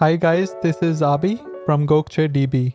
Hi guys, this is Abhi from Gokce DB.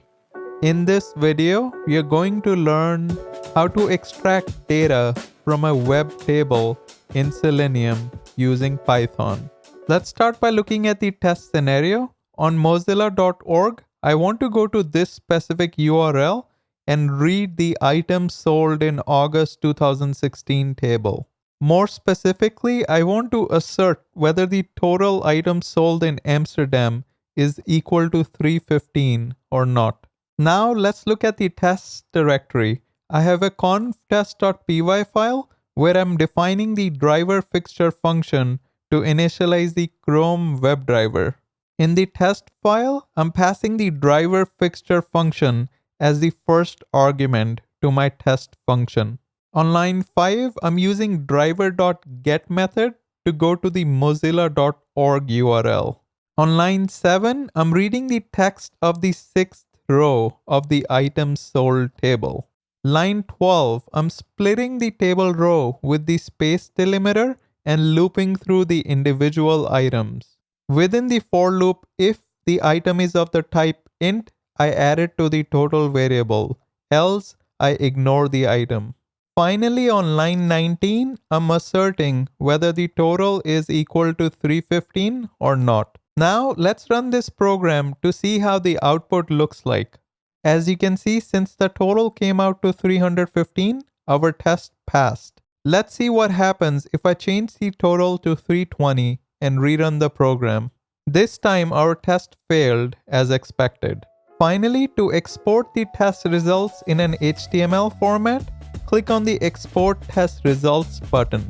In this video, we are going to learn how to extract data from a web table in Selenium using Python. Let's start by looking at the test scenario. On mozilla.org, I want to go to this specific URL and read the items sold in August 2016 table. More specifically, I want to assert whether the total items sold in Amsterdam is equal to 315 or not. Now let's look at the test directory. I have a conf.test.py file where I'm defining the driver fixture function to initialize the Chrome WebDriver. In the test file, I'm passing the driver fixture function as the first argument to my test function. On line 5, I'm using driver.get method to go to the mozilla.org URL. On line 7, I'm reading the text of the 6th row of the items sold table. Line 12, I'm splitting the table row with the space delimiter and looping through the individual items. Within the for loop, if the item is of the type int, I add it to the total variable, else I ignore the item. Finally, on line 19, I'm asserting whether the total is equal to 315 or not. Now let's run this program to see how the output looks like. As you can see, since the total came out to 315, our test passed. Let's see what happens if I change the total to 320 and rerun the program. This time our test failed as expected. Finally, to export the test results in an HTML format, click on the Export Test Results button.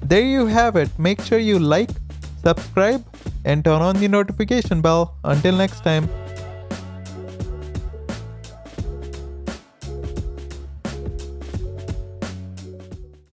There you have it. Make sure you like, subscribe, and turn on the notification bell. Until next time.